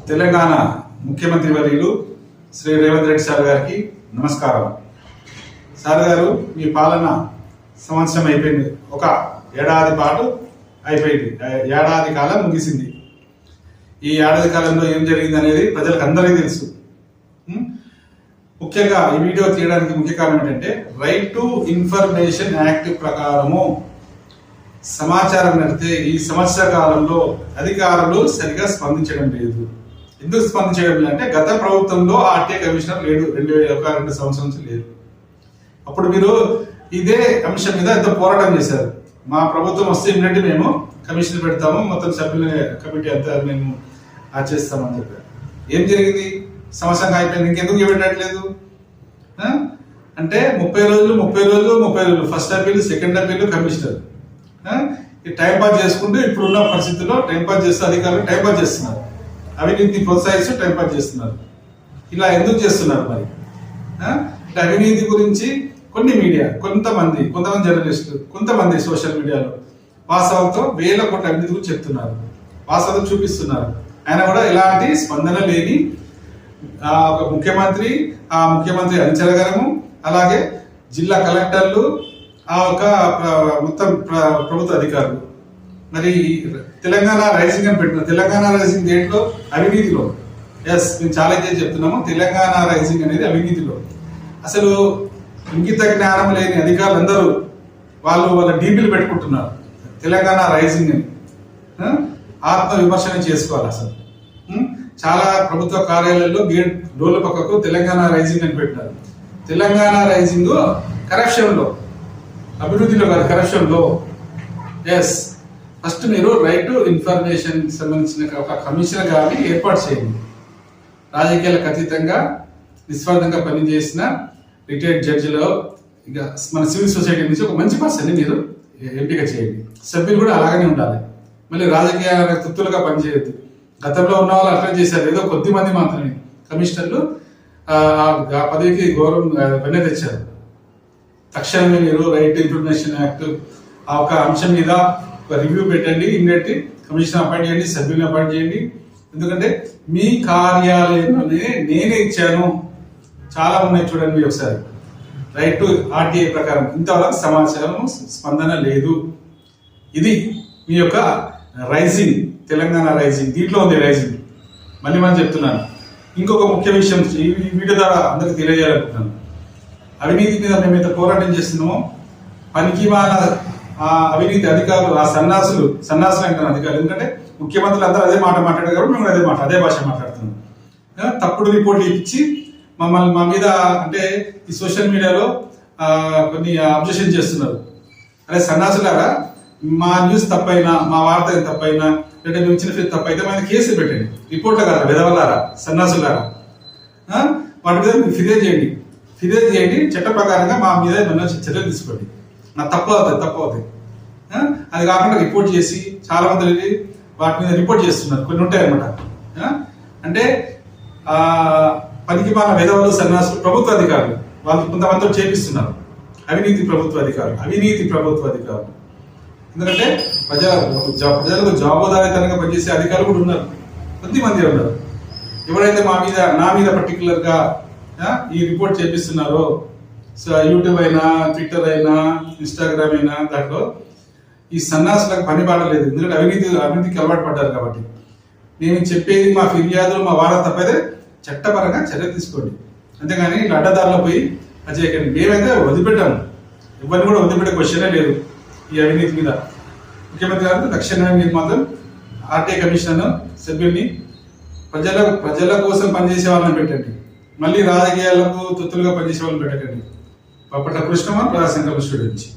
తెలంగాణ ముఖ్యమంత్రి వర్యులు శ్రీ రేవంత్ రెడ్డి సార్ గారికి నమస్కారం. సార్ గారు, మీ పాలన సంవత్సరం అయిపోయింది, ఒక ఏడాది పాటు అయిపోయింది, ఏడాది కాలం ముగిసింది. ఈ ఏడాది కాలంలో ఏం జరిగింది అనేది ప్రజలకు అందరికీ తెలుసు. ముఖ్యంగా ఈ వీడియో తీయడానికి ముఖ్య కారణం ఏంటంటే, రైట్ టు ఇన్ఫర్మేషన్ యాక్ట్ ప్రకారము సమాచారం నడితే ఈ సంవత్సర కాలంలో అధికారులు సరిగా స్పందించడం లేదు. ఎందుకు స్పందించడం లేదంటే, గత ప్రభుత్వంలో ఆర్టీఐ కమిషనర్ లేడు, 2001-2 సంవత్సరం నుంచి లేదు. అప్పుడు మీరు ఇదే అంశం మీద ఎంతో పోరాటం చేశారు. మా ప్రభుత్వం వస్తే ఇమ్మీడియట్ మేము కమిషన్ పెడతాము, మొత్తం సభ్యుల కమిటీ అంతా మేము చేస్తామని చెప్పారు. ఏం జరిగింది? సంవత్సరం అయిపోయింది, ఇంకెందుకు పెట్టట్లేదు? అంటే 30 రోజులు first appeal, second appeal, commissioner time pass చేసుకుంటూ ఇప్పుడున్న పరిస్థితుల్లో టైం పాస్ చేస్తూ అధికారులు టైం పాస్ చేస్తున్నారు, అవినీతిని ప్రోత్సహిస్తూ టైం పాస్ చేస్తున్నారు. ఇలా ఎందుకు చేస్తున్నారు మరి? అవినీతి గురించి కొన్ని మీడియా, కొంతమంది జర్నలిస్టులు, కొంతమంది సోషల్ మీడియాలో వాస్తవంతో వేల కోట్ల అవినీతి గురించి చెప్తున్నారు, వాస్తవం చూపిస్తున్నారు. ఆయన కూడా ఎలాంటి స్పందన లేని ఒక ముఖ్యమంత్రి, ఆ ముఖ్యమంత్రి అనుచరగణము, అలాగే జిల్లా కలెక్టర్లు, ఆ ఒక మొత్తం ప్రభుత్వ అధికారులు. మరి తెలంగాణ రైజింగ్ అని పెట్టిన తెలంగాణ రైజింగ్ దేంట్లో? అవినీతిలో. మేము చాలా చెప్తున్నాము, తెలంగాణ రైజింగ్ అనేది అవినీతిలో. అసలు ఇంగిత జ్ఞానం లేని అధికారులు అందరూ వాళ్ళ డీపీలు పెట్టుకుంటున్నారు తెలంగాణ రైజింగ్ అని. ఆత్మ విమర్శన చేసుకోవాలి. అసలు చాలా ప్రభుత్వ కార్యాలయాల్లో గేట్ డోర్ల పక్కకు తెలంగాణ రైజింగ్ అని పెట్టినారు. తెలంగాణ రైజింగ్ కరప్షన్లో, అభివృద్ధిలో కాదు, కరప్షన్లో. ఫస్ట్ మీరు రైట్ టు ఇన్ఫర్మేషన్ సంబంధించిన ఒక కమిషన్ కానీ ఏర్పాటు చేయండి. రాజకీయాలకు అతీతంగా నిస్వార్థంగా పనిచేసిన రిటైర్డ్ జడ్జిలో ఇక మన సివిల్ సొసైటీ నుంచి ఒక మంచి పర్సన్ని మీరు ఎంపిక చేయండి. సభ్యులు కూడా అలాగనే ఉండాలి. మళ్ళీ రాజకీయ తృప్తులుగా పనిచేయద్దు. గతంలో ఉన్న వాళ్ళు అట్లా చేశారు, ఏదో కొద్ది మంది మాత్రమే కమిషనర్లు ఆ పదవికి గౌరవం వెన్న తెచ్చారు. తక్షణమే మీరు రైట్ టు ఇన్ఫర్మేషన్ యాక్ట్ ఆ ఒక అంశం మీద ఒక రివ్యూ పెట్టండి, ఇమ్మీడియట్ కమిషన్ అపాయింట్ చేయండి, సభ్యులను అపాయింట్ చేయండి. ఎందుకంటే మీ కార్యాలయంలోనే నేనే ఇచ్చాను, చాలా ఉన్నాయి చూడండి. మీరు ఒకసారి రైట్ టు ఆర్టీఐ ప్రకారం ఇంతవరకు సమాచారం స్పందన లేదు. ఇది మీ యొక్క రైజింగ్, తెలంగాణ రైజింగ్, దీంట్లో ఉంది రైజింగ్. మళ్ళీ మనం చెప్తున్నాను. ఇంకొక ముఖ్య విషయం ఈ వీడియో ద్వారా అందరికి తెలియజేయాలనుకుంటున్నాను. అవినీతి మీద మేమైతే పోరాటం చేస్తున్నామో, పనికి వాళ్ళ అవినీతి అధికారులు, ఆ సన్నాసులు అంటారు అధికారులు. ఎందుకంటే ముఖ్యమంత్రులు అందరూ అదే మాట మాట్లాడారు కాబట్టి మేము అదే భాష మాట్లాడుతున్నాం. తప్పుడు రిపోర్ట్లు ఇచ్చి మమ్మల్ని మా మీద అంటే ఈ సోషల్ మీడియాలో కొన్ని అబ్జెక్షన్ చేస్తున్నారు. అదే సన్నాసులారా, మా న్యూస్ తప్పైనా, మా వార్త తప్పైనా, అంటే మేము ఇచ్చిన ఫీజు తప్పైతే మన కేసులు పెట్టండి. రిపోర్ట్లు కదా విధవలారా, సన్నాసులారా, వాటి మీద మీరు ఫిర్యాదు చేయండి. చట్ట ప్రకారంగా మా మీద ఏమన్నా చర్యలు తీసుకోండి. తప్పు అవుతుంది. అది కాకుండా రిపోర్ట్ చేసి చాలా మంది వాటి మీద రిపోర్ట్ చేస్తున్నారు. కొన్ని ఉంటాయన్నమాట. అంటే పనికి మన విధవలు, సన్యాసులు, ప్రభుత్వ అధికారులు వాళ్ళు కొంతమందితో చేపిస్తున్నారు. అవినీతి ప్రభుత్వ అధికారులు. ఎందుకంటే ప్రజలకు జవాబుదారీతనంగా పనిచేసే అధికారులు కూడా ఉన్నారు, కొద్దిమంది ఉన్నారు. ఎవరైతే నా మీద పర్టికులర్గా ఈ రిపోర్ట్ చేపిస్తున్నారో, యూట్యూబ్ అయినా, ట్విట్టర్ అయినా, ఇన్స్టాగ్రామ్ అయినా, దాంట్లో ఈ సన్నాసులకు పని పాడలేదు. ఎందుకంటే అవినీతికి అలవాటు పడ్డారు కాబట్టి. నేను చెప్పేది మా ఫిర్యాదులు, మా వారం తప్పైతే చట్టపరంగా చర్య తీసుకోండి. అంతేగాని అడ్డదారిలో పోయి చేయకండి. మేమైతే వదిలిపెట్టాము, ఎవరిని కూడా వదిలిపెట్టే క్వశ్చనే లేదు ఈ అవినీతి మీద. ముఖ్యమంత్రి గారు తక్షణమే మీరు మాత్రం ఆర్టీఐ కమిషనర్ సభ్యుల్ని ప్రజల కోసం పనిచేసే వాళ్ళని పెట్టండి. మళ్ళీ రాజకీయాలకు తొత్తులుగా పనిచేసే వాళ్ళని పెట్టకండి. పప్పట్ల కృష్ణమా, ప్రజాసంకల్ప స్టూడెంట్స్.